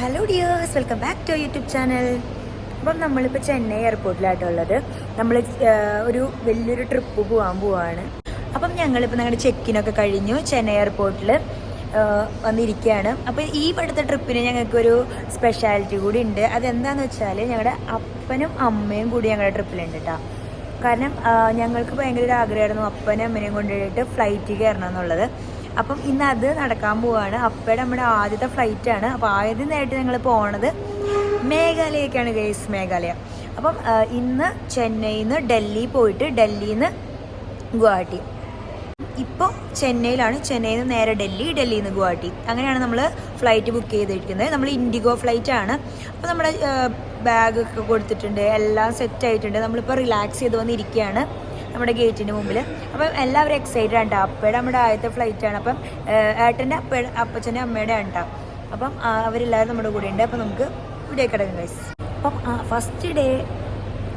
Hello dears, welcome back to YouTube channel. അപ്പം നമ്മളിപ്പോൾ ചെന്നൈ എയർപോർട്ടിലായിട്ടുള്ളത്. നമ്മൾ ഒരു വലിയൊരു ട്രിപ്പ് പോവാണ്. അപ്പം ഞങ്ങളിപ്പോൾ ഞങ്ങളുടെ ചെക്കിനൊക്കെ കഴിഞ്ഞു ചെന്നൈ എയർപോർട്ടിൽ വന്നിരിക്കുകയാണ്. അപ്പോൾ ഈ ഇവിടുത്തെ ട്രിപ്പിന് ഞങ്ങൾക്കൊരു സ്പെഷ്യാലിറ്റി കൂടി ഉണ്ട്. അതെന്താണെന്ന് വെച്ചാൽ ഞങ്ങളുടെ അപ്പനും അമ്മയും കൂടി ഞങ്ങളുടെ ട്രിപ്പിലുണ്ട് കേട്ടോ. കാരണം ഞങ്ങൾക്ക് ഭയങ്കര ഒരു ആഗ്രഹമായിരുന്നു അപ്പനും അമ്മനെയും കൊണ്ടുപോയിട്ട് ഫ്ലൈറ്റിൽ കയറണം എന്നുള്ളത്. അപ്പം ഇന്ന് അത് നടക്കാൻ പോവാണ്. അപ്പയുടെ നമ്മുടെ ആദ്യത്തെ ഫ്ലൈറ്റാണ്. അപ്പോൾ ആദ്യമായിട്ട് ഞങ്ങൾ പോണത് മേഘാലയക്കാണ് ഗൈസ്, മേഘാലയ. അപ്പം ഇന്ന് ചെന്നൈയിൽ നിന്ന് ഡൽഹി പോയിട്ട് ഡൽഹിയിൽ നിന്ന് ഗുവാഹട്ടി. ഇപ്പോൾ ചെന്നൈയിലാണ്. ചെന്നൈയിൽ നിന്ന് നേരെ ഡൽഹിയിൽ നിന്ന് ഗുവാഹട്ടി. അങ്ങനെയാണ് നമ്മൾ ഫ്ലൈറ്റ് ബുക്ക് ചെയ്തിരിക്കുന്നത്. നമ്മൾ ഇൻഡിഗോ ഫ്ലൈറ്റാണ്. അപ്പോൾ നമ്മുടെ ബാഗൊക്കെ കൊടുത്തിട്ടുണ്ട്, എല്ലാം സെറ്റായിട്ടുണ്ട്. നമ്മളിപ്പോൾ റിലാക്സ് ചെയ്ത് വന്നിരിക്കുകയാണ് നമ്മുടെ ഗേറ്റിന് മുമ്പിൽ. അപ്പം എല്ലാവരും എക്സൈറ്റഡ് ആണ്. അപ്പയുടെ നമ്മുടെ ആദ്യത്തെ ഫ്ലൈറ്റാണ്. അപ്പം ഏട്ടൻ്റെ അപ്പച്ചൻ്റെ അമ്മയുടെ ആണ് കേട്ടോ. അപ്പം അവരെല്ലാവരും നമ്മുടെ കൂടെ ഉണ്ട്. അപ്പം നമുക്ക് ഇവിടെ കിടക്കും ഗൈസ്. അപ്പം ഫസ്റ്റ് ഡേ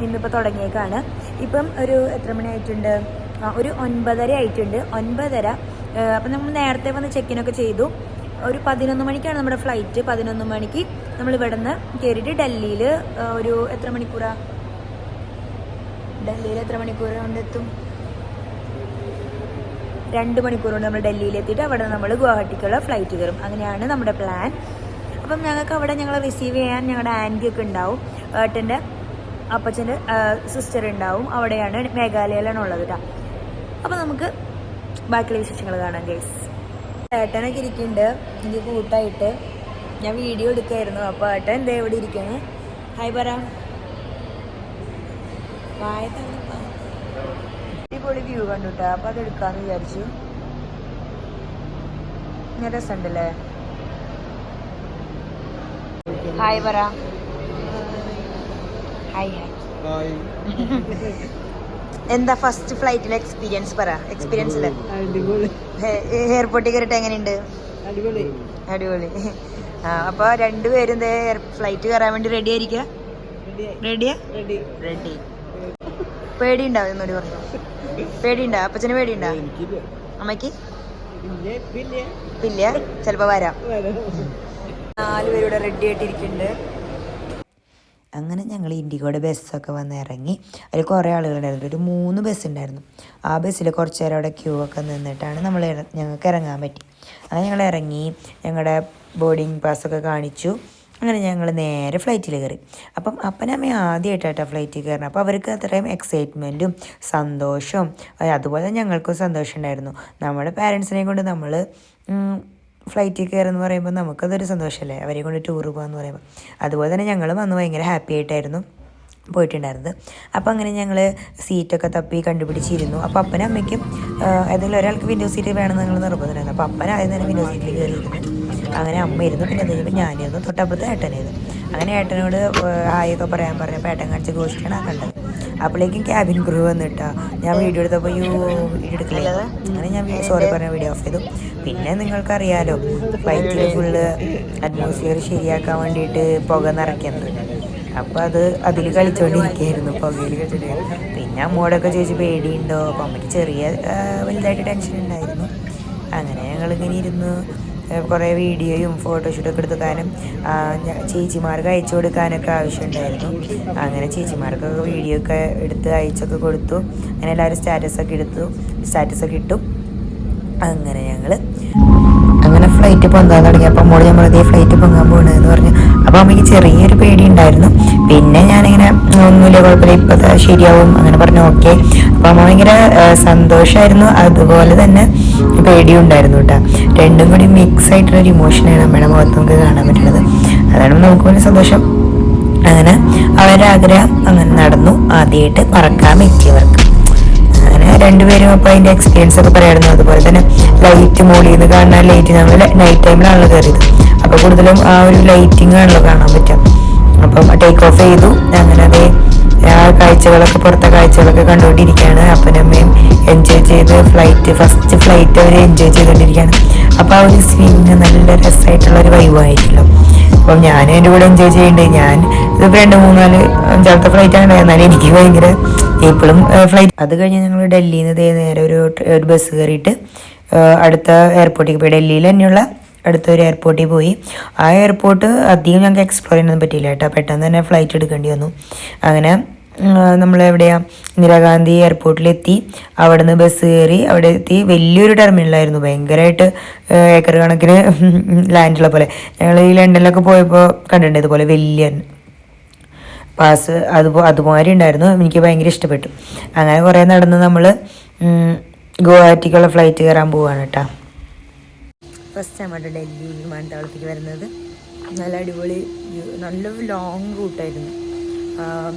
ഇന്നിപ്പോൾ തുടങ്ങിയേക്കാണ്. ഇപ്പം ഒരു എത്ര മണി ആയിട്ടുണ്ട്? ഒരു 9:30 ആയിട്ടുണ്ട്. 9:30. അപ്പം നമ്മൾ നേരത്തെ വന്ന് ചെക്കിനൊക്കെ ചെയ്തു. ഒരു 11 മണിക്കാണ് നമ്മുടെ ഫ്ലൈറ്റ്. 11 മണിക്ക് നമ്മൾ ഇവിടെ നിന്ന് കയറിയിട്ട് ഡൽഹിയിൽ ഒരു എത്ര മണിക്കൂറാണ്? ഡൽഹിയിൽ എത്ര മണിക്കൂർ കൊണ്ടെത്തും? 2 മണിക്കൂർ കൊണ്ട് നമ്മൾ ഡൽഹിയിൽ എത്തിയിട്ട് അവിടെ നമ്മൾ ഗുവാഹട്ടിക്കുള്ള ഫ്ലൈറ്റ് കയറും. അങ്ങനെയാണ് നമ്മുടെ പ്ലാൻ. അപ്പം ഞങ്ങൾക്ക് അവിടെ ഞങ്ങളെ റിസീവ് ചെയ്യാൻ ഞങ്ങളുടെ ആൻറ്റിയൊക്കെ ഉണ്ടാവും. ഏട്ടൻ്റെ അപ്പച്ചൻ്റെ സിസ്റ്റർ ഉണ്ടാവും. അവിടെയാണ്, മേഘാലയയിലാണ് ഉള്ളത് കേട്ടോ. അപ്പം നമുക്ക് ബാക്കിയുള്ള വിശേഷങ്ങൾ കാണാം ഗൈസ്. ഏട്ടനൊക്കെ ഇരിക്കുന്നുണ്ട് എനിക്ക് കൂട്ടായിട്ട്. ഞാൻ വീഡിയോ എടുക്കായിരുന്നു. അപ്പോൾ ഏട്ടൻ എന്താ എവിടെ ഇരിക്കണേ? ഹായ് പറ. അടിപൊളി വ്യൂ കണ്ടുട്ടാ. അപ്പൊ അത് എടുക്കാന്ന് വിചാരിച്ചു. രസമുണ്ടല്ലേ? ഹായ് പറ. Hi hi. എന്താ ഫസ്റ്റ് ഫ്ലൈറ്റിലെ എക്സ്പീരിയൻസ് പറ. എക്സ്പീരിയൻസില് എയർപോർട്ടിൽ കയറിയിട്ട് എങ്ങനെയുണ്ട്? അടിപൊളി. അപ്പൊ രണ്ടുപേരും ഫ്ലൈറ്റ് കയറാൻ വേണ്ടി റെഡി ആയിരിക്കുക. റെഡി. പേടിയുണ്ടാവും എന്നോട് പറഞ്ഞു. പേടിയുണ്ടാ? അപ്പച്ചന് പേടിയുണ്ടാ? അമ്മയ്ക്ക് ഇല്ല. ചിലപ്പോ വരാം. 4 പേരുടെ റെഡി ആയിട്ടിരിക്കുന്നുണ്ട്. അങ്ങനെ ഞങ്ങൾ ഇൻഡിഗോയുടെ ബസ്സൊക്കെ വന്ന് ഇറങ്ങി. അതിൽ കുറേ ആളുകളുണ്ടായിരുന്നു. ഒരു 3 ബസ് ഉണ്ടായിരുന്നു. ആ ബസ്സിൽ കുറച്ച് നേരം അവിടെ ക്യൂ ഒക്കെ നിന്നിട്ടാണ് ഞങ്ങൾക്ക് ഇറങ്ങാൻ പറ്റി. അങ്ങനെ ഞങ്ങൾ ഇറങ്ങി. ഞങ്ങളുടെ ബോർഡിങ് പാസ്സൊക്കെ കാണിച്ചു. അങ്ങനെ ഞങ്ങൾ നേരെ ഫ്ലൈറ്റിൽ കയറി. അപ്പം അപ്പനമ്മ ആദ്യമായിട്ടാണ് ഫ്ലൈറ്റിൽ കയറണം. അപ്പോൾ അവർക്ക് അത്രയും എക്സൈറ്റ്മെൻറ്റും സന്തോഷവും, അതുപോലെ ഞങ്ങൾക്കും സന്തോഷം ഉണ്ടായിരുന്നു. നമ്മുടെ പാരൻസിനെ കൊണ്ട് നമ്മൾ ഫ്ലൈറ്റിൽ കയറുമെന്ന് പറയുമ്പോൾ നമുക്കതൊരു സന്തോഷമല്ലേ, അവരെ കൊണ്ട് ടൂർ പോകാമെന്ന് പറയുമ്പോൾ. അതുപോലെ തന്നെ ഞങ്ങളും അന്ന് ഭയങ്കര ഹാപ്പി ആയിട്ടായിരുന്നു പോയിട്ടുണ്ടായിരുന്നത്. അപ്പോൾ അങ്ങനെ ഞങ്ങൾ സീറ്റൊക്കെ തപ്പി കണ്ടുപിടിച്ചിരുന്നു. അപ്പോൾ അപ്പനും അമ്മയ്ക്കും ഏതെങ്കിലും ഒരാൾക്ക് വിൻഡോ സീറ്റ് വേണമെന്ന് ഞങ്ങൾ നിർബന്ധമായിരുന്നു. അപ്പോൾ അപ്പൻ ആദ്യം തന്നെ വിൻഡോ സീറ്റിൽ കയറിയിരുന്നു. അങ്ങനെ അമ്മ ഇരുന്നു. പിന്നെ അത് കഴിഞ്ഞപ്പോൾ ഞാനിരുന്നു. തൊട്ടപ്പുറത്ത് ഏട്ടനായിരുന്നു. അങ്ങനെ ഏട്ടനോട് ഹായൊക്കെ പറയാൻ പറഞ്ഞപ്പോൾ ഏട്ടൻ കാണിച്ച ഗോഷ്ടിയാണ് ആ കണ്ടത്. അപ്പോഴേക്കും ക്യാബിൻ ക്രൂ വന്നിട്ടാ. ഞാൻ വീഡിയോ എടുത്തപ്പോൾ വീഡിയോ എടുക്കില്ല. അങ്ങനെ ഞാൻ സോറി പറഞ്ഞ വീഡിയോ ഓഫ് ചെയ്തു. പിന്നെ നിങ്ങൾക്കറിയാലോ ഫ്ലൈറ്റിൽ ഫുള്ള് അറ്റ്മോസ്ഫിയർ ശരിയാക്കാൻ വേണ്ടിയിട്ട് പുക നിറയ്ക്കുന്നത്. അപ്പോൾ അതിൽ കളിച്ചുകൊണ്ടിരിക്കുകയായിരുന്നു, പുകയിൽ കളിച്ചിട്ട്. പിന്നെ അമ്മോടൊക്കെ ചോദിച്ച് പേടിയുണ്ടോ? അപ്പോൾ അമ്മയ്ക്ക് ചെറിയ വലുതായിട്ട് ടെൻഷൻ ഉണ്ടായിരുന്നു. അങ്ങനെ ഞങ്ങളിങ്ങനെ ഇരുന്ന് കുറേ വീഡിയോയും ഫോട്ടോഷൂട്ടൊക്കെ എടുത്തു. കാരണം ചേച്ചിമാർക്ക് അയച്ചു കൊടുക്കാനൊക്കെ ആവശ്യമുണ്ടായിരുന്നു. അങ്ങനെ ചേച്ചിമാർക്കൊക്കെ വീഡിയോ ഒക്കെ എടുത്ത് അയച്ചൊക്കെ കൊടുത്തു. അങ്ങനെ എല്ലാവരും സ്റ്റാറ്റസൊക്കെ ഇട്ടു. അങ്ങനെ ഫ്ലൈറ്റ് പൊന്താൻ തുടങ്ങി. അപ്പം അമ്മോട് നമ്മളതേ ഫ്ലൈറ്റ് പൊങ്ങാൻ പോകണമെന്ന് പറഞ്ഞു. അപ്പോൾ അമ്മയ്ക്ക് ചെറിയൊരു പേടി ഉണ്ടായിരുന്നു. പിന്നെ ഞാനിങ്ങനെ ഒന്നുമില്ല, കുഴപ്പമില്ല, ഇപ്പം ശരിയാവും അങ്ങനെ പറഞ്ഞു. ഓക്കെ. അപ്പോൾ അമ്മ ഭയങ്കര സന്തോഷമായിരുന്നു, അതുപോലെ തന്നെ പേടിയും ഉണ്ടായിരുന്നു കേട്ടോ. രണ്ടും കൂടി മിക്സ് ആയിട്ടുള്ളൊരു ഇമോഷനാണ് അമ്മയുടെ മുഖത്ത് നമുക്ക് കാണാൻ പറ്റുന്നത്. അതാണ് നമുക്ക് വലിയ സന്തോഷം. അങ്ങനെ അവരുടെ ആഗ്രഹം അങ്ങനെ നടന്നു. ആദ്യമായിട്ട് പറക്കാൻ പറ്റിയവർക്ക്. അങ്ങനെ രണ്ടുപേരും അപ്പോൾ അതിൻ്റെ എക്സ്പീരിയൻസ് ഒക്കെ പറയായിരുന്നു. അതുപോലെ തന്നെ ലൈറ്റ് മുകളിൽ നിന്ന് കാണുന്ന ലൈറ്റ്, നമ്മൾ നൈറ്റ് ടൈമിലാണല്ലോ കയറിയത്. അപ്പോൾ കൂടുതലും ആ ഒരു ലൈറ്റിംഗ് ആണല്ലോ കാണാൻ പറ്റുക. അപ്പം ടേക്ക് ഓഫ് ചെയ്തു. അങ്ങനെ ആ കാഴ്ചകളൊക്കെ, പുറത്തെ കാഴ്ചകളൊക്കെ കണ്ടുകൊണ്ടിരിക്കുകയാണ്. അപ്പനമ്മയും എൻജോയ് ചെയ്ത് ഫസ്റ്റ് ഫ്ലൈറ്റ് അവർ എൻജോയ് ചെയ്തുകൊണ്ടിരിക്കുകയാണ്. അപ്പോൾ ആ ഒരു സ്വിങ് നല്ല രസമായിട്ടുള്ളൊരു വൈബായിരിക്കുമല്ലോ. അപ്പം ഞാനും എൻ്റെ കൂടെ എൻജോയ് ചെയ്യുന്നുണ്ട്. ഞാൻ ഇതിപ്പോൾ 2, 3, 4, 5ാമത്തെ ഫ്ലൈറ്റാണ്. എന്നാലും എനിക്ക് ഭയങ്കര ഇപ്പോഴും ഫ്ലൈറ്റ്. അത് കഴിഞ്ഞ് ഞങ്ങൾ ഡൽഹിയിൽ നിന്ന് നേരെ ഒരു ബസ് കയറിയിട്ട് അടുത്ത എയർപോർട്ടിലേക്ക് പോയി. ഡൽഹിയിൽ തന്നെയുള്ള അടുത്തൊരു എയർപോർട്ടിൽ പോയി. ആ എയർപോർട്ട് അധികം ഞങ്ങൾക്ക് എക്സ്പ്ലോർ ചെയ്യാനൊന്നും പറ്റിയില്ല കേട്ടോ. പെട്ടെന്ന് തന്നെ ഫ്ലൈറ്റ് എടുക്കേണ്ടി വന്നു. അങ്ങനെ നമ്മളെവിടെയാണ് ഇന്ദിരാഗാന്ധി എയർപോർട്ടിലെത്തി. അവിടെ നിന്ന് ബസ് കയറി അവിടെ എത്തി. വലിയൊരു ടെർമിനലായിരുന്നു, ഭയങ്കരമായിട്ട് ഏക്കർ കണക്കിന് ലാൻഡുള്ള പോലെ. ഞങ്ങൾ ഈ ലണ്ടനിലൊക്കെ പോയപ്പോൾ കണ്ടിട്ടുണ്ട് ഇതുപോലെ വലിയ പാസ്. അതുമാതിരി ഉണ്ടായിരുന്നു. എനിക്ക് ഭയങ്കര ഇഷ്ടപ്പെട്ടു. അങ്ങനെ കുറേ നടന്ന് നമ്മൾ ഗുവാഹത്തിക്കുള്ള ഫ്ലൈറ്റ് കയറാൻ പോവുകയാണ് കേട്ടോ. ഫസ്റ്റ് ടൈമാണ് ഡൽഹി വിമാനത്താവളത്തേക്ക് വരുന്നത്. നല്ല അടിപൊളി, നല്ല ലോങ് റൂട്ടായിരുന്നു.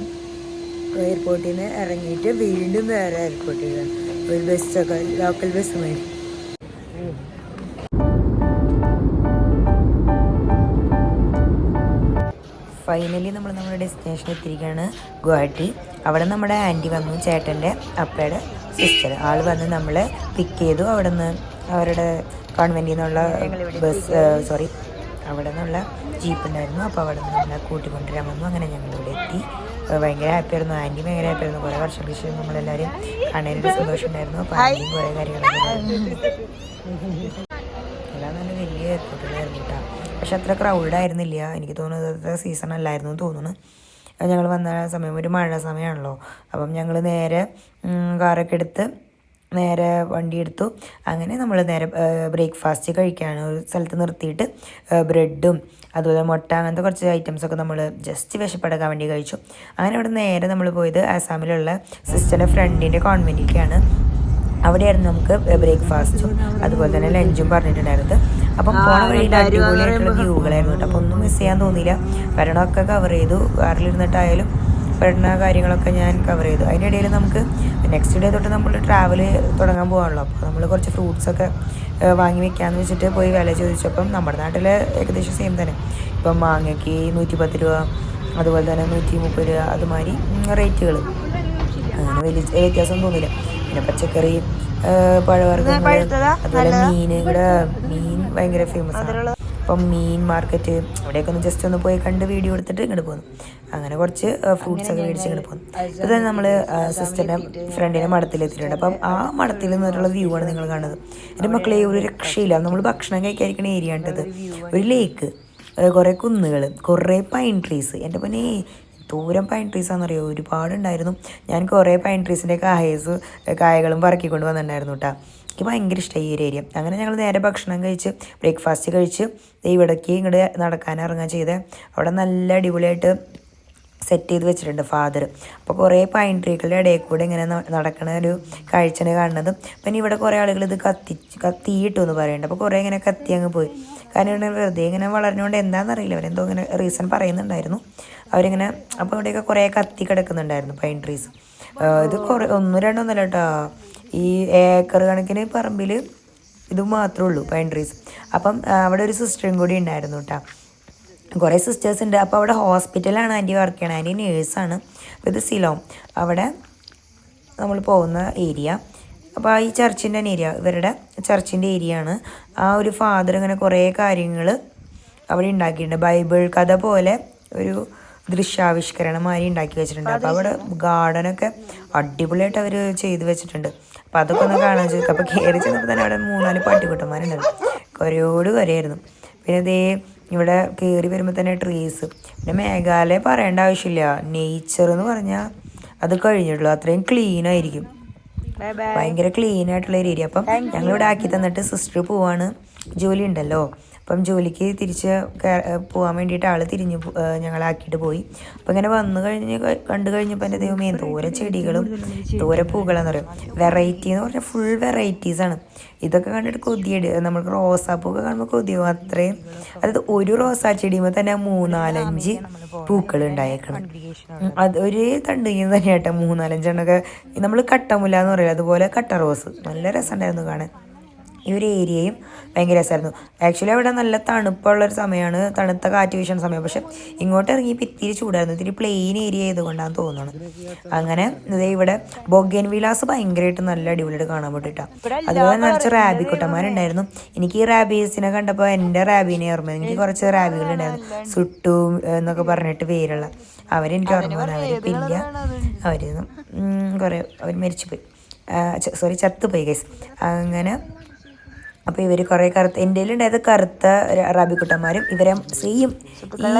എയർപോർട്ടിൽ നിന്ന് ഇറങ്ങിയിട്ട് വീണ്ടും വേറെ എയർപോർട്ടിൽ ഒരു ബസ്സൊക്കെ, ലോക്കൽ ബസ് മതി. ഫൈനലി നമ്മൾ നമ്മുടെ ഡെസ്റ്റിനേഷൻ എത്തിയിരിക്കുകയാണ്, ഗുവാഹട്ടി. അവിടെ നമ്മുടെ ആൻറ്റി വന്നു, ചേട്ടൻ്റെ അപ്പയുടെ സിസ്റ്റർ. ആൾ വന്ന് നമ്മളെ പിക്ക് ചെയ്തു. അവിടെ നിന്ന് അവരുടെ കോൺവെൻറ്റിൽ നിന്നുള്ള അവിടെ നിന്നുള്ള ജീപ്പ് ഉണ്ടായിരുന്നു. അപ്പോൾ അവിടെ നിന്ന് നമ്മളെ കൂട്ടിക്കൊണ്ടുവരാൻ വന്നു. അങ്ങനെ ഞങ്ങളിവിടെ എത്തി. ഭയങ്കര ഹാപ്പിയായിരുന്നു. ആൻറ്റി ഭയങ്കര ഹാപ്പിയായിരുന്നു. കുറേ വർഷങ്ങൾക്ക് ശേഷം നമ്മളെല്ലാവരും കാണാനൊരു സന്തോഷം ഉണ്ടായിരുന്നു. അപ്പോൾ ആൻറ്റിയും കുറേ കാര്യങ്ങളൊക്കെ എല്ലാം നല്ല വലിയ എയർപോർട്ടുകളായിരുന്നു കേട്ടോ. പക്ഷെ അത്ര ക്രൗഡ് ആയിരുന്നില്ല. എനിക്ക് തോന്നുന്നത് അത്ര സീസൺ അല്ലായിരുന്നു തോന്നുന്നു. ഞങ്ങൾ വന്ന സമയം ഒരു മഴ സമയമാണല്ലോ. അപ്പം ഞങ്ങൾ നേരെ കാറൊക്കെ എടുത്ത് നേരെ വണ്ടി എടുത്തു. അങ്ങനെ നമ്മൾ നേരെ ബ്രേക്ക്ഫാസ്റ്റ് കഴിക്കാണ് ഒരു സ്ഥലത്ത് നിർത്തിയിട്ട് ബ്രെഡും അതുപോലെ മുട്ട അങ്ങനത്തെ കുറച്ച് ഐറ്റംസൊക്കെ നമ്മൾ ജസ്റ്റ് വിശപ്പെടുക്കാൻ വേണ്ടി കഴിച്ചു. അങ്ങനെ അവിടെ നേരെ നമ്മൾ പോയത് ആസാമിലുള്ള സിസ്റ്ററിൻ്റെ ഫ്രണ്ടിൻ്റെ കോൺവെൻറ്റിലേക്കാണ്. അവിടെയായിരുന്നു നമുക്ക് ബ്രേക്ക്ഫാസ്റ്റും അതുപോലെ തന്നെ ലഞ്ചും പറഞ്ഞിട്ടുണ്ടായിരുന്നത്. അപ്പം പോണ വഴിയിൽ അടിപൊളിയായിട്ടുള്ള വ്യൂകളായിരുന്നു കേട്ടോ. അപ്പോൾ ഒന്നും മിസ് ചെയ്യാൻ തോന്നിയില്ല. വരണമൊക്കെ കവർ ചെയ്തു. കാറിലിരുന്നിട്ടായാലും പെടുന്ന കാര്യങ്ങളൊക്കെ ഞാൻ കവർ ചെയ്തു. അതിൻ്റെ ഇടയിൽ നമുക്ക് നെക്സ്റ്റ് ഡേ തൊട്ട് നമ്മൾ ട്രാവൽ തുടങ്ങാൻ പോകാണല്ലോ. അപ്പോൾ നമ്മൾ കുറച്ച് ഫ്രൂട്ട്സൊക്കെ വാങ്ങി വെക്കാമെന്ന് വെച്ചിട്ട് പോയി വില ചോദിച്ചപ്പം നമ്മുടെ നാട്ടിൽ ഏകദേശം സെയിം തന്നെ. ഇപ്പം മാങ്ങയ്ക്ക് 110 രൂപ, അതുപോലെ തന്നെ 130 രൂപ, അതുമാതിരി റേറ്റുകൾ. അങ്ങനെ വലിയ വ്യത്യാസം തോന്നില്ല. പിന്നെ പച്ചക്കറി, പഴവർഗ്ഗങ്ങൾ, അതുപോലെ ഇവിടെ മീൻ ഭയങ്കര ഫേമസ് ആണ്. അപ്പം മീൻ മാർക്കറ്റ് അവിടെയൊക്കെ ഒന്ന് ജസ്റ്റ് ഒന്ന് പോയി കണ്ട് വീഡിയോ എടുത്തിട്ട് ഇങ്ങോട്ട് പോന്നു. അങ്ങനെ കുറച്ച് ഫ്രൂട്ട്സൊക്കെ മേടിച്ച് ഇങ്ങോട്ട് പോന്നു. ഇത് തന്നെ നമ്മൾ സിസ്റ്ററിൻ്റെ ഫ്രണ്ടിൻ്റെ മഠത്തിലെത്തിയിട്ടുണ്ട്. അപ്പം ആ മഠത്തിൽ നിന്നിട്ടുള്ള വ്യൂ ആണ് നിങ്ങൾ കാണുന്നത്. എൻ്റെ മക്കളെ ഒരു രക്ഷയില്ല. നമ്മൾ ഭക്ഷണം കഴിക്കാതിരിക്കുന്ന ഏരിയ ആണിട്ടത്. ഒരു ലേക്ക്, കുറേ കുന്നുകൾ, കുറേ പൈൻ ട്രീസ്. എൻ്റെ പിന്നെ ദൂരം പൈൻ ട്രീസാണെന്ന് അറിയുമോ, ഒരുപാടുണ്ടായിരുന്നു. ഞാൻ കുറേ പൈൻ ട്രീസിൻ്റെ കായകളും പറക്കിക്കൊണ്ട് വന്നിട്ടുണ്ടായിരുന്നു കേട്ടോ. എനിക്ക് ഭയങ്കര ഇഷ്ടമായി ഈ ഒരു ഏരിയ. അങ്ങനെ ഞങ്ങൾ നേരെ ഭക്ഷണം കഴിച്ച് ബ്രേക്ക്ഫാസ്റ്റ് കഴിച്ച് ഇവിടേക്ക് ഇങ്ങോട്ട് നടക്കാൻ ഇറങ്ങുക ചെയ്തത്. അവിടെ നല്ല അടിപൊളിയായിട്ട് സെറ്റ് ചെയ്ത് വെച്ചിട്ടുണ്ട് ഫാദർ. അപ്പോൾ കുറേ പൈൻ ട്രീകളുടെ ഇടയിൽ കൂടെ ഇങ്ങനെ നടക്കണ ഒരു കാഴ്ചയാണ് കാണുന്നത്. പിന്നെ ഇവിടെ കുറേ ആളുകൾ ഇത് കത്തിയിട്ടു എന്ന് പറയുന്നുണ്ട്. അപ്പോൾ കുറേ ഇങ്ങനെ കത്തി അങ്ങ് പോയി. കാരണം ഇവിടെ വെറുതെ ഇങ്ങനെ വളർന്നുകൊണ്ട് എന്താണെന്നറിയില്ല, അവരെന്തോ ഇങ്ങനെ റീസൺ പറയുന്നുണ്ടായിരുന്നു അവരിങ്ങനെ. അപ്പോൾ ഇവിടെയൊക്കെ കുറേ കത്തി കിടക്കുന്നുണ്ടായിരുന്നു പൈൻ ട്രീസ്. ഇത് കുറേ 1-2 ഒന്നല്ല കേട്ടോ, ഈ ഏക്കർ കണക്കിന് പറമ്പിൽ ഇത് മാത്രമേ ഉള്ളൂ പൈൻ ട്രീസ്. അപ്പം അവിടെ ഒരു സിസ്റ്ററും കൂടി ഉണ്ടായിരുന്നു കേട്ടോ. കുറേ സിസ്റ്റേഴ്സ് ഉണ്ട്. അപ്പോൾ അവിടെ ഹോസ്പിറ്റലാണ് ആൻറ്റി വർക്ക് ചെയ്യണത്. ആൻറ്റി നേഴ്സാണ്. അപ്പോൾ ഇത് സിലോം, അവിടെ നമ്മൾ പോകുന്ന ഏരിയ. അപ്പോൾ ഈ ചർച്ചിൻ്റെ ഏരിയ, ഇവരുടെ ചർച്ചിൻ്റെ ഏരിയ ആണ്. ആ ഒരു ഫാദർ ഇങ്ങനെ കുറേ കാര്യങ്ങൾ അവിടെ ഉണ്ടാക്കിയിട്ടുണ്ട്. ബൈബിൾ കഥ പോലെ ഒരു ദൃശ്യാവിഷ്കരണം മാതിരി ഉണ്ടാക്കി വെച്ചിട്ടുണ്ട്. അപ്പോൾ അവിടെ ഗാർഡനൊക്കെ അടിപൊളിയായിട്ട് അവർ ചെയ്ത് വെച്ചിട്ടുണ്ട്. അപ്പോൾ അതൊക്കെ ഒന്ന് കാണാൻ ചോദിക്കും. അപ്പോൾ കയറി ചെന്നപ്പോൾ തന്നെ അവിടെ 3-4 പട്ടിക്കുട്ടന്മാരുണ്ടായിരുന്നു. കുറയോട് കുറയായിരുന്നു. പിന്നെ ഇതേ ഇവിടെ കയറി വരുമ്പോൾ തന്നെ ട്രീസ്. പിന്നെ മേഘാലയ പറയേണ്ട ആവശ്യമില്ല, നേച്ചർ എന്ന് പറഞ്ഞാൽ അത് കഴിഞ്ഞിട്ടുള്ളൂ. അത്രയും ക്ലീൻ ആയിരിക്കും, ഭയങ്കര ക്ലീൻ ആയിട്ടുള്ള ഒരു ഏരിയ. അപ്പം ഞങ്ങളിവിടെ ആക്കി തന്നിട്ട് സിസ്റ്റർ പോവാണ്, ജോലി ഉണ്ടല്ലോ. അപ്പം ജോലിക്ക് തിരിച്ച് പോകാൻ വേണ്ടിയിട്ട് ആൾ തിരിഞ്ഞ് ഞങ്ങളാക്കിയിട്ട് പോയി. അപ്പം ഇങ്ങനെ കണ്ടു കഴിഞ്ഞപ്പോൾ എൻ്റെ ദൈവമേ എന്തോരം ചെടികളും എന്തോരം പൂക്കളെന്ന് പറയും. വെറൈറ്റി എന്ന് പറഞ്ഞാൽ ഫുൾ വെറൈറ്റീസാണ്. ഇതൊക്കെ കണ്ടിട്ട് കൊതിയടി. നമുക്ക് റോസാപ്പൂക്കെ കാണുമ്പോൾ കൊതിയോ അത്രയും. അതായത് ഒരു റോസാ ചെടിയുമ്പോൾ തന്നെ 3-4-5 പൂക്കൾ ഉണ്ടായേക്കണം. അത് ഒരു തണ്ടിങ്ങനെ തന്നെയാട്ടോ 3-4 എണ്ണമൊക്കെ. നമ്മൾ കട്ടമുല്ല എന്ന് പറയില്ല, അതുപോലെ കട്ട റോസ്. നല്ല രസമുണ്ടായിരുന്നു കാണാൻ. ഈ ഒരു ഏരിയയും ഭയങ്കര രസമായിരുന്നു. ആക്ച്വലി അവിടെ നല്ല തണുപ്പുള്ളൊരു സമയമാണ്, തണുത്ത കാറ്റ് വീശുന്ന സമയം. പക്ഷെ ഇങ്ങോട്ട് ഇറങ്ങിയപ്പോൾ ഇത്തിരി ചൂടായിരുന്നു. ഇത്തിരി പ്ലെയിൻ ഏരിയ ആയതുകൊണ്ടാണ് തോന്നുന്നത്. അങ്ങനെ ഇവിടെ ബൊഗേൻ വിലാസ് ഭയങ്കരമായിട്ട് നല്ല അടിപൊളിയായിട്ട് കാണാൻ പറ്റിട്ടാ. അതുപോലെ നിറച്ച് റാബിക്കുട്ടന്മാരുണ്ടായിരുന്നു. എനിക്ക് ഈ റാബീസിനെ കണ്ടപ്പോൾ എൻ്റെ റാബീനെ ഓർമ്മ. എനിക്ക് കുറച്ച് റാബികളുണ്ടായിരുന്നു, സുട്ടു എന്നൊക്കെ പറഞ്ഞിട്ട് പേരുള്ള. അവരെനിക്ക് ഓർമ്മ വന്നു. അവരിപ്പില്ല, അവർ മരിച്ചുപോയി, ചത്തുപോയി ഗൈസ്. അങ്ങനെ അപ്പോൾ ഇവർ കുറേ കറുത്ത എൻ്റെ ഉണ്ടായത് കറുത്ത അറാബിക്കുട്ടന്മാരും ഇവരെ സെയിം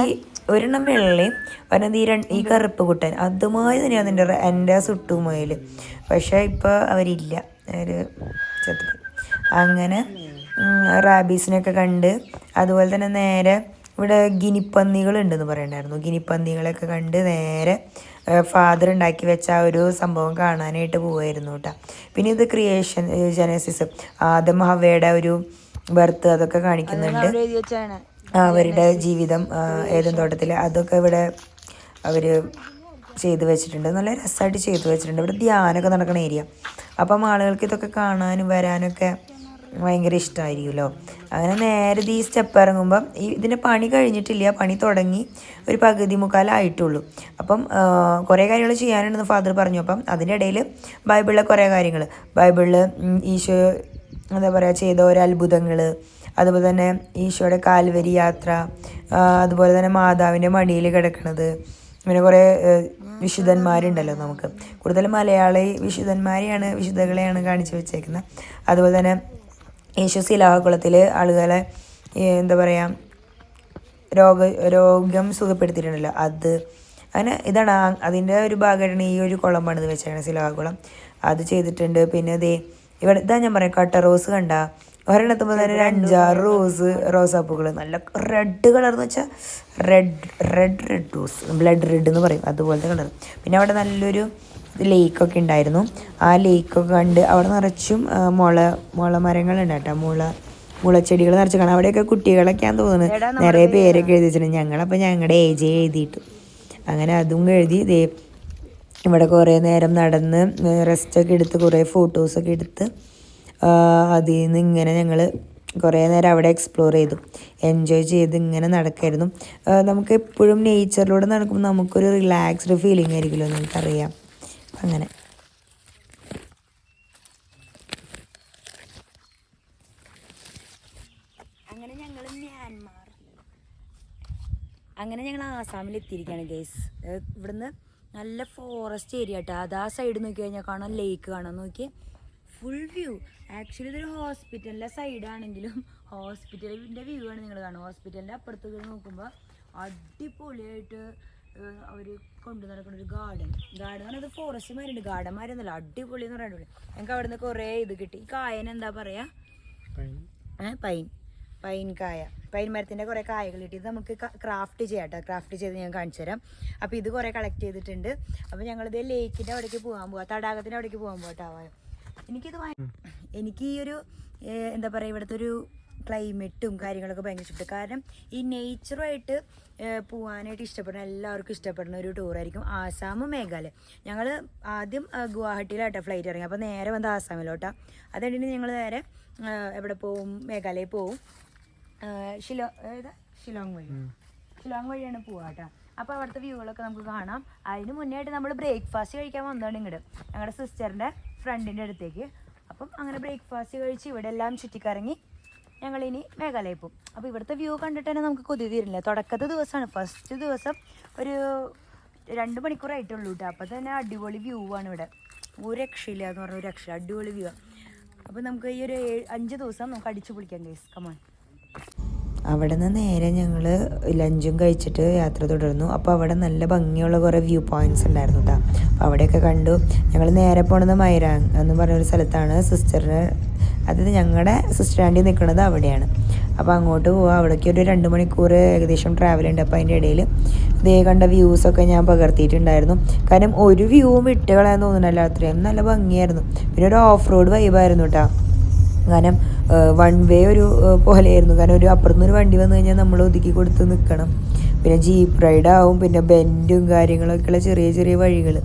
ഈ ഒരെണ്ണം വെള്ളയും ഒരെണ്ണം ഈ കറുപ്പ് കുട്ടൻ അതുമായി തന്നെയാണ് എൻ്റെ സുട്ടുമയിൽ. പക്ഷേ ഇപ്പോൾ അവരില്ല, അവർ ചത്തു. അങ്ങനെ റാബീസിനൊക്കെ കണ്ട് അതുപോലെ തന്നെ നേരെ ഇവിടെ ഗിനിപ്പന്നികളുണ്ടെന്ന് പറയണ്ടായിരുന്നു. ഗിനിപ്പന്നികളൊക്കെ കണ്ട് നേരെ ഫാദർ ഉണ്ടാക്കി വെച്ച ആ ഒരു സംഭവം കാണാനായിട്ട് പോവായിരുന്നു കേട്ടോ. പിന്നെ ഇത് ക്രിയേഷൻ ജനസിസ് ആദം ഹവ്വയുടെ ഒരു ബർത്ത് അതൊക്കെ കാണിക്കുന്നുണ്ട്. അവരുടെ ജീവിതം ഏദൻ തോട്ടത്തിൽ അതൊക്കെ ഇവിടെ അവർ ചെയ്തു വെച്ചിട്ടുണ്ട്. നല്ല രസമായിട്ട് ചെയ്തു വെച്ചിട്ടുണ്ട്. ഇവിടെ ധ്യാനമൊക്കെ നടക്കുന്ന ഏരിയ. അപ്പം ആളുകൾക്ക് ഇതൊക്കെ കാണാനും വരാനൊക്കെ ഭയങ്കര ഇഷ്ടമായിരിക്കുമല്ലോ. അങ്ങനെ നേരെ ഈ സ്റ്റെപ്പ് ഇറങ്ങുമ്പം ഇതിൻ്റെ പണി കഴിഞ്ഞിട്ടില്ല, പണി തുടങ്ങി ഒരു പകുതി മുക്കാലായിട്ടുള്ളൂ. അപ്പം കുറേ കാര്യങ്ങൾ ചെയ്യാനുണ്ടെന്ന് ഫാദർ പറഞ്ഞു. അപ്പം അതിൻ്റെ ഇടയിൽ ബൈബിളിലെ കുറേ കാര്യങ്ങൾ, ബൈബിളിൽ ഈശോ എന്താ പറയുക ചെയ്ത ഓരോ അത്ഭുതങ്ങൾ, അതുപോലെ തന്നെ ഈശോയുടെ കാൽവരി യാത്ര, അതുപോലെ തന്നെ മാതാവിൻ്റെ മടിയിൽ കിടക്കുന്നത്, പിന്നെ കുറേ വിശുദ്ധന്മാരുണ്ടല്ലോ. നമുക്ക് കൂടുതൽ മലയാളി വിശുദ്ധകളെയാണ് കാണിച്ചു വെച്ചേക്കുന്നത്. അതുപോലെ തന്നെ യേശു ശിലാകുളത്തിൽ ആളുകളെ എന്താ പറയുക രോഗം സുഖപ്പെടുത്തിയിട്ടുണ്ടല്ലോ അത്. അങ്ങനെ ഇതാണ് അതിൻ്റെ ഒരു ഭാഗമായിട്ടാണ് ഈ ഒരു കുളം പണിത് വെച്ചേക്കുന്നത്, ശിലാകുളം. അത് ചെയ്തിട്ടുണ്ട്. പിന്നെ ഇവിടെ ഇതാ ഞാൻ പറയാം, കട്ട റോസ് കണ്ട ഒരെണ്ണത്തുമ്പോൾ തന്നെ ഒരു 5-6 റോസാപ്പൂക്കൾ, നല്ല റെഡ് കളർ എന്ന് വെച്ചാൽ റെഡ് റോസ്, ബ്ലഡ് റെഡ് എന്ന് പറയും, അതുപോലത്തെ കളർ. പിന്നെ അവിടെ നല്ലൊരു ലേക്കൊക്കെ ഉണ്ടായിരുന്നു. ആ ലേക്കൊക്കെ കണ്ട് അവിടെ നിറച്ചും മുള മരങ്ങളുണ്ട് കേട്ടോ. മുളച്ചെടികൾ നിറച്ച് കാണാം. അവിടെയൊക്കെ കുട്ടികളൊക്കെയാന്ന് തോന്നുന്നത്. നിറയെ പേരൊക്കെ എഴുതി വെച്ചിട്ടുണ്ട്. ഞങ്ങളപ്പോൾ ഞങ്ങളുടെ ഏജ് എഴുതിയിട്ടു. അങ്ങനെ അതും എഴുതി. ഇവിടെ കുറേ നേരം നടന്ന് റെസ്റ്റൊക്കെ എടുത്ത് കുറേ ഫോട്ടോസൊക്കെ എടുത്ത് അതിൽ നിന്ന് ഇങ്ങനെ ഞങ്ങൾ കുറേ നേരം അവിടെ എക്സ്പ്ലോർ ചെയ്തു, എൻജോയ് ചെയ്ത് ഇങ്ങനെ നടക്കായിരുന്നു. നമുക്ക് എപ്പോഴും നേച്ചറിലൂടെ നടക്കുമ്പോൾ നമുക്കൊരു റിലാക്സ്ഡ് ഫീലിംഗ് ആയിരിക്കുമല്ലോ, നമുക്കറിയാം. അങ്ങനെ ഞങ്ങൾ ആസാമിൽ എത്തിയിരിക്കുകയാണ് ഗൈസ്. ഇവിടുന്ന് നല്ല ഫോറസ്റ്റ് ഏരിയ കേട്ടോ. അത് ആ സൈഡ് നോക്കി കഴിഞ്ഞാൽ കാണാം, ലേക്ക് കാണാൻ. നോക്കി ഫുൾ വ്യൂ. ആക്ച്വലി ഇതൊരു ഹോസ്പിറ്റലിൻ്റെ സൈഡാണെങ്കിലും ഹോസ്പിറ്റലിൻ്റെ വ്യൂ ആണ് നിങ്ങൾ കാണുക. ഹോസ്പിറ്റലിൻ്റെ അപ്പുറത്ത് നോക്കുമ്പോൾ അടിപൊളിയായിട്ട് അവർ കൊണ്ടു നടക്കുന്ന ഒരു ഗാർഡൻ പറഞ്ഞത് ഫോറസ്റ്റ് മാരുണ്ട്, ഗാർഡൻ മാരൊന്നുമല്ല, അടിപൊളി എന്ന് പറയാൻ. ഞങ്ങൾക്ക് അവിടെ നിന്ന് കുറേ ഇത് കിട്ടി. ഈ കായന് എന്താ പറയുക, പൈൻ കായ, പൈൻ മരത്തിൻ്റെ കുറേ കായകൾ കിട്ടി. ഇത് നമുക്ക് ക്രാഫ്റ്റ് ചെയ്യാം കേട്ടോ. ക്രാഫ്റ്റ് ചെയ്ത് ഞാൻ കാണിച്ചു തരാം. അപ്പോൾ ഇത് കുറേ കളക്ട് ചെയ്തിട്ടുണ്ട്. അപ്പോൾ ഞങ്ങളിത് ലേക്കിൻ്റെ അവിടേക്ക് പോകാൻ പോവാം, തടാകത്തിൻ്റെ അവിടേക്ക് പോകാൻ പോകട്ടോ. എനിക്ക് ഈ ഒരു എന്താ പറയുക ഇവിടുത്തെ ഒരു ക്ലൈമറ്റും കാര്യങ്ങളൊക്കെ ഭയങ്കര ഇഷ്ടപ്പെട്ടു. കാരണം ഈ നേച്ചറുമായിട്ട് പോകാനായിട്ട് ഇഷ്ടപ്പെടുന്ന എല്ലാവർക്കും ഇഷ്ടപ്പെടുന്ന ഒരു ടൂറായിരിക്കും ആസാമും മേഘാലയ. ഞങ്ങൾ ആദ്യം ഗുവാഹട്ടിയിലാട്ടോ ഫ്ലൈറ്റ് ഇറങ്ങി. അപ്പോൾ നേരെ വന്ന് ആസാമിലോട്ടാ. അത് കഴിഞ്ഞിട്ട് ഞങ്ങൾ നേരെ എവിടെ പോവും, മേഘാലയ പോവും. ഷിലോങ് വഴിയാണ് പോവുക കേട്ടോ. അപ്പോൾ അവിടുത്തെ വ്യൂകളൊക്കെ നമുക്ക് കാണാം. അതിന് മുന്നേ ആയിട്ട് നമ്മൾ ബ്രേക്ക്ഫാസ്റ്റ് കഴിക്കാൻ വന്നതാണ് ഇങ്ങോട്ട്, ഞങ്ങളുടെ സിസ്റ്ററിൻ്റെ ഫ്രണ്ടിൻ്റെ അടുത്തേക്ക്. അപ്പം അങ്ങനെ ബ്രേക്ക്ഫാസ്റ്റ് കഴിച്ച് ഇവിടെ എല്ലാം ചുറ്റിക്കറങ്ങി ഞങ്ങളിനി മേഘാലയ പോകും. അപ്പോൾ ഇവിടുത്തെ വ്യൂ കണ്ടിട്ട് തന്നെ നമുക്ക് കൊതി തീരില്ല. തുടക്കത്തെ ദിവസമാണ്, ഫസ്റ്റ് ദിവസം ഒരു 2 മണിക്കൂറായിട്ടുള്ളൂ കേട്ടോ. അപ്പോൾ തന്നെ അടിപൊളി വ്യൂ ആണ് ഇവിടെ, ഒരു രക്ഷയില്ല എന്ന് പറഞ്ഞ ഒരു രക്ഷ, അടിപൊളി വ്യൂ ആണ്. അപ്പോൾ നമുക്ക് ഈ ഒരു 5 ദിവസം നമുക്ക് അടിച്ചു പൊളിക്കാം ഗൈസ്. കമോൺ. അവിടെ നിന്ന് നേരെ ഞങ്ങൾ ലഞ്ചും കഴിച്ചിട്ട് യാത്ര തുടർന്നു. അപ്പോൾ അവിടെ നല്ല ഭംഗിയുള്ള കുറേ വ്യൂ പോയിൻറ്റ്സ് ഉണ്ടായിരുന്നു കേട്ടോ. അപ്പോൾ അവിടെയൊക്കെ കണ്ടു. ഞങ്ങൾ നേരെ പോണത് മൈരാങ് എന്ന് പറഞ്ഞൊരു സ്ഥലത്താണ്. അതായത് ഞങ്ങളുടെ സിസ്റ്റർ ആൻറ്റി നിൽക്കുന്നത് അവിടെയാണ്. അപ്പോൾ അങ്ങോട്ട് പോവാം. അവിടേക്ക് ഒരു 2 മണിക്കൂർ ഏകദേശം ട്രാവൽ ഉണ്ട്. അപ്പോൾ അതിൻ്റെ ഇടയിൽ ഇതേ കണ്ട വ്യൂസൊക്കെ ഞാൻ പകർത്തിയിട്ടുണ്ടായിരുന്നു. കാരണം ഒരു വ്യൂവും വിട്ട് കളയാൻ തോന്നുന്നില്ല, അത്രയും നല്ല ഭംഗിയായിരുന്നു. പിന്നെ ഒരു ഓഫ് റോഡ് വൈബായിരുന്നു കേട്ടോ. കാരണം 1 വേ ഒരു പോലെയായിരുന്നു. കാരണം ഒരു അപ്പുറത്തുനിന്നൊരു വണ്ടി വന്നു കഴിഞ്ഞാൽ നമ്മൾ ഒതുക്കി കൊടുത്ത് നിൽക്കണം. പിന്നെ ജീപ്പ് റൈഡാവും, പിന്നെ ബെൻഡും കാര്യങ്ങളൊക്കെയുള്ള ചെറിയ ചെറിയ വഴികൾ.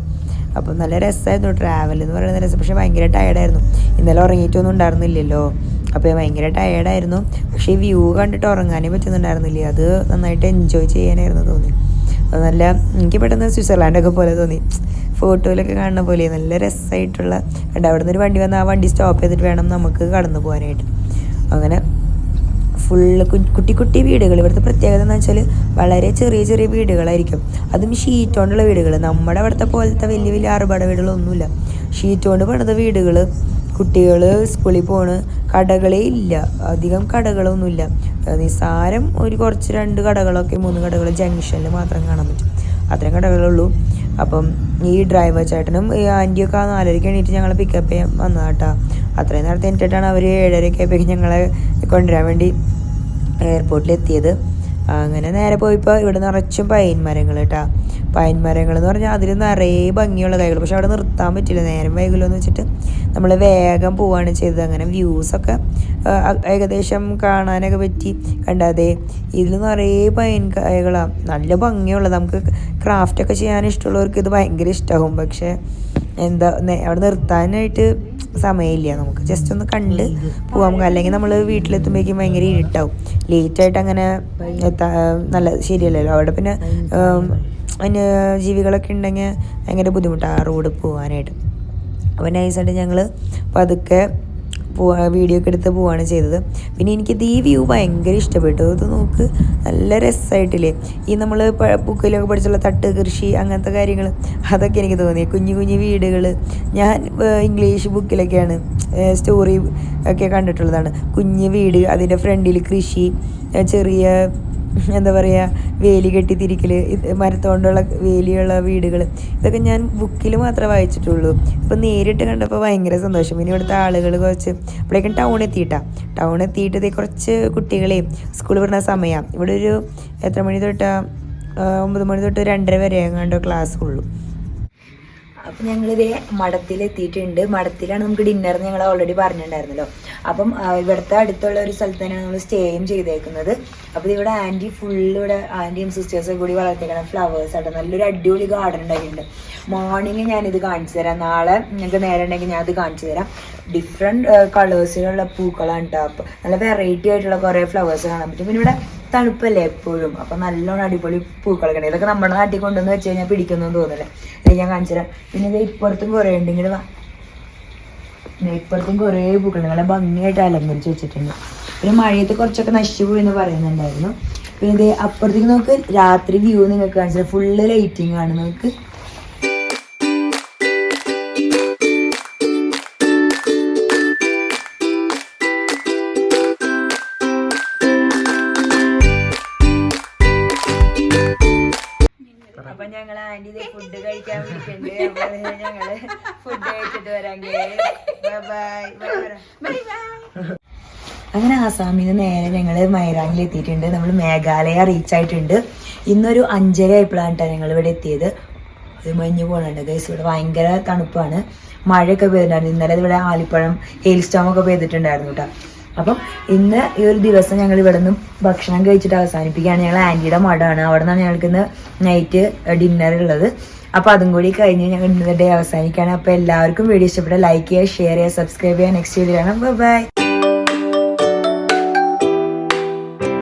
അപ്പം നല്ല രസമായിരുന്നു ട്രാവൽ എന്ന് പറയുന്നത് രസം. പക്ഷേ ഭയങ്കര ടയർഡായിരുന്നു. ഇന്നലെ ഉറങ്ങിയിട്ടൊന്നും ഉണ്ടായിരുന്നില്ലല്ലോ. അപ്പോൾ ഭയങ്കര ടയർഡായിരുന്നു. പക്ഷേ ഈ വ്യൂ കണ്ടിട്ട് ഉറങ്ങാനേ പറ്റുന്നുണ്ടായിരുന്നില്ല. അത് നന്നായിട്ട് എൻജോയ് ചെയ്യാനായിരുന്നു തോന്നി. നല്ല എനിക്ക് പെട്ടെന്ന് സ്വിറ്റ്സർലാൻഡൊക്കെ പോലെ തോന്നി. ഫോട്ടോയിലൊക്കെ കാണുന്ന പോലെ നല്ല രസമായിട്ടുള്ള കണ്ട. അവിടെ നിന്നൊരു വണ്ടി വന്ന് ആ വണ്ടി സ്റ്റോപ്പ് ചെയ്തിട്ട് വേണം നമുക്ക് കടന്നു പോകാനായിട്ട്. അങ്ങനെ ഫുള്ള് കുട്ടി കുട്ടി വീടുകൾ. ഇവിടുത്തെ പ്രത്യേകത എന്ന് വെച്ചാൽ വളരെ ചെറിയ ചെറിയ വീടുകളായിരിക്കും. അതും ഷീറ്റ് കൊണ്ടുള്ള വീടുകൾ. നമ്മുടെ അവിടുത്തെ പോലത്തെ വലിയ വലിയ ആർഭാട വീടുകളൊന്നുമില്ല. ഷീറ്റ് കൊണ്ട് പണിത വീടുകൾ കുട്ടികൾ സ്കൂളിൽ പോണ്. കടകളേ ഇല്ല, അധികം കടകളൊന്നുമില്ല. നിസ്സാരം ഒരു കുറച്ച് 2 കടകളൊക്കെ 3 കടകൾ ജംഗ്ഷനിൽ മാത്രം കാണാൻ പറ്റും. അത്രയും കടകളുള്ളൂ. അപ്പം ഈ ഡ്രൈവർ ചേട്ടനും ഈ ആൻറ്റിയൊക്കെ 4:30 എണീറ്റ് ഞങ്ങളെ പിക്കപ്പ് ചെയ്യാൻ വന്നതാട്ടാ. അത്രയും നേരത്തെ എണീറ്റിട്ടാണ് അവർ 7:30 ആയപ്പോഴേക്കും ഞങ്ങളെ കൊണ്ടുവരാൻ വേണ്ടി എയർപോർട്ടിലെത്തിയത്. അങ്ങനെ നേരെ പോയപ്പോൾ ഇവിടെ നിറച്ചും പൈൻ മരങ്ങൾ കേട്ടോ. പൈൻ മരങ്ങൾ എന്ന് പറഞ്ഞാൽ അതിൽ നിറയെ ഭംഗിയുള്ള കായ്കൾ. പക്ഷെ അവിടെ നിർത്താൻ പറ്റില്ല, നേരം വൈകില്ലോ എന്ന് വെച്ചിട്ട് നമ്മൾ വേഗം പോവുകയാണ് ചെയ്തത്. അങ്ങനെ വ്യൂസൊക്കെ ഏകദേശം കാണാനൊക്കെ പറ്റി. കണ്ടാതെ ഇതിൽ നിറയെ പൈൻ കായകളാണ്, നല്ല ഭംഗിയുള്ളത്. നമുക്ക് ക്രാഫ്റ്റൊക്കെ ചെയ്യാൻ ഇഷ്ടമുള്ളവർക്ക് ഇത് ഭയങ്കര ഇഷ്ടമാകും. പക്ഷേ എന്താ അവിടെ നിർത്താനായിട്ട് സമയമില്ല. നമുക്ക് ജസ്റ്റ് ഒന്ന് കണ്ട് പോവാം. അല്ലെങ്കിൽ നമ്മൾ വീട്ടിലെത്തുമ്പോഴേക്കും ഭയങ്കര ഇരുട്ടാവും. ലേറ്റായിട്ട് അങ്ങനെ നല്ല ശരിയല്ലല്ലോ. അവിടെ പിന്നെ ജീവികളൊക്കെ ഉണ്ടെങ്കിൽ ഭയങ്കര ബുദ്ധിമുട്ടാണ് റോഡ് പോകാനായിട്ട്. അപ്പോൾ നൈസായിട്ട് ഞങ്ങൾ പതുക്കെ വീഡിയോ ഒക്കെ എടുത്ത് പോവുകയാണ് ചെയ്തത്. പിന്നെ എനിക്കിത് ഈ വ്യൂ ഭയങ്കര ഇഷ്ടപ്പെട്ടു. ഇത് നോക്ക്, നല്ല രസമായിട്ടില്ലേ. ഈ നമ്മൾ ബുക്കിലൊക്കെ പഠിച്ചുള്ള തട്ട് കൃഷി അങ്ങനത്തെ കാര്യങ്ങൾ അതൊക്കെ എനിക്ക് തോന്നി. കുഞ്ഞു കുഞ്ഞു വീടുകൾ ഞാൻ ഇംഗ്ലീഷ് ബുക്കിലൊക്കെയാണ് സ്റ്റോറി ഒക്കെ കണ്ടിട്ടുള്ളതാണ്. കുഞ്ഞു വീട്, അതിൻ്റെ ഫ്രണ്ടിൽ കൃഷി, ചെറിയ എന്താ പറയുക വേലി കെട്ടിത്തിരിക്കൽ, മരത്തോണ്ടുള്ള വേലിയുള്ള വീടുകൾ, ഇതൊക്കെ ഞാൻ ബുക്കിൽ മാത്രമേ വായിച്ചിട്ടുള്ളൂ. ഇപ്പം നേരിട്ട് കണ്ടപ്പോൾ ഭയങ്കര സന്തോഷം. പിന്നെ ഇവിടുത്തെ ആളുകൾ കുറച്ച് അപ്പോഴേക്കും ടൗൺ എത്തിയിട്ട് ഇതേ കുറച്ച് കുട്ടികളെയും സ്കൂളിൽ വിടുന്ന സമയമാണ്. ഇവിടെ ഒരു എത്ര മണി തൊട്ട് 9 മണി തൊട്ട് 2:30 വരെ എങ്ങാണ്ടോ ക്ലാസ് ഉള്ളൂ. അപ്പം ഞങ്ങളിതേ മഠത്തിലെത്തിയിട്ടുണ്ട്. മഠത്തിലാണ് നമുക്ക് ഡിന്നർ ഞങ്ങൾ ഓൾറെഡി പറഞ്ഞിട്ടുണ്ടായിരുന്നല്ലോ. അപ്പം ഇവിടുത്തെ അടുത്തുള്ള ഒരു സ്ഥലത്ത് തന്നെയാണ് നമ്മൾ സ്റ്റേയും ചെയ്തേക്കുന്നത്. അപ്പോൾ ഇവിടെ ഇവിടെ ആൻറ്റിയും സിസ്റ്റേഴ്സും കൂടി വളർത്തിയേക്കണം ഫ്ലവേഴ്സ് ആയിട്ട് നല്ലൊരു അടിപൊളി ഗാർഡൻ ഉണ്ടാക്കിയിട്ടുണ്ട്. മോർണിംഗ് ഞാനിത് കാണിച്ചു തരാം, നാളെ ഞങ്ങൾക്ക് നേരം ഉണ്ടെങ്കിൽ ഞാനത് കാണിച്ചു തരാം. ഡിഫറെൻറ്റ് കളേഴ്സിലുള്ള പൂക്കളാണ് കേട്ടോ. അപ്പോൾ നല്ല വെറൈറ്റി ആയിട്ടുള്ള കുറേ ഫ്ലവേഴ്സ് കാണാൻ പറ്റും. പിന്നെ ഇവിടെ തണുപ്പല്ലേ എപ്പോഴും, അപ്പം നല്ലോണം അടിപൊളി പൂക്കളൊക്കെ ഉണ്ട്. ഇതൊക്കെ നമ്മുടെ നാട്ടിൽ കൊണ്ടുവന്ന് വെച്ച് കഴിഞ്ഞാൽ പിടിക്കുന്നൊന്നും തോന്നില്ല. ഇത് ഞാൻ കാണിച്ചു തരാം. പിന്നെ ഇത് ഇപ്പുറത്തും കുറേ ഉണ്ട്. ഇങ്ങനെ ഇപ്പുറത്തും കുറേ പൂക്കളുണ്ട്, നല്ല ഭംഗിയായിട്ട് അലങ്കരിച്ച് വെച്ചിട്ടുണ്ട്. പിന്നെ മഴയത്ത് കുറച്ചൊക്കെ നശിച്ചു പോയി എന്ന് പറയുന്നുണ്ടായിരുന്നു. പിന്നെ ഇത് അപ്പുറത്തേക്ക് നോക്ക്, രാത്രി വ്യൂ നിങ്ങൾക്ക് കാണിച്ചത് ഫുള്ള് ലൈറ്റിംഗ് ആണ്. നമുക്ക് അപ്പൊ ഞങ്ങൾ ആന്റി ഫുഡ് കഴിക്കാൻ വിളിക്കുന്നുണ്ട്. അപ്പൊ ഞങ്ങള് ഫുഡ് കഴിച്ചിട്ട് വരാമെങ്കിൽ അങ്ങനെ ആസാമിൽ നിന്ന് നേരെ ഞങ്ങൾ മൈറാനിൽ എത്തിയിട്ടുണ്ട്. നമ്മൾ മേഘാലയ റീച്ച് ആയിട്ടുണ്ട്. ഇന്നൊരു 5:30 ആയപ്പോഴാണ് ഞങ്ങൾ ഇവിടെ എത്തിയത്. ഒരു മഞ്ഞ് പോകുന്നുണ്ട് ഗൈസ്. ഇവിടെ ഭയങ്കര തണുപ്പാണ്, മഴയൊക്കെ പെയ്തിട്ടുണ്ടായിരുന്നു. ഇന്നലെ ഇവിടെ ആലിപ്പഴം ഹെയിൽ സ്റ്റോമൊക്കെ പെയ്തിട്ടുണ്ടായിരുന്നു കേട്ടോ. അപ്പം ഇന്ന് ഈ ഒരു ദിവസം ഞങ്ങൾ ഇവിടെ നിന്ന് ഭക്ഷണം കഴിച്ചിട്ട് അവസാനിപ്പിക്കുകയാണ്. ഞങ്ങൾ ആൻറ്റിയുടെ മഠമാണ്, അവിടെ നിന്നാണ് ഞങ്ങൾക്ക് ഇന്ന് നൈറ്റ് ഡിന്നർ ഉള്ളത്. അപ്പോൾ അതും കൂടി കഴിഞ്ഞ് ഞങ്ങൾ ഇന്നത്തെ ഡേ അവസാനിക്കുകയാണ്. അപ്പോൾ എല്ലാവർക്കും വീഡിയോ ഇഷ്ടപ്പെട്ട ലൈക്ക് ചെയ്യുക, ഷെയർ ചെയ്യുക, സബ്സ്ക്രൈബ് ചെയ്യുക. നെക്സ്റ്റ് വീഡിയോ കാണാം. ബൈ.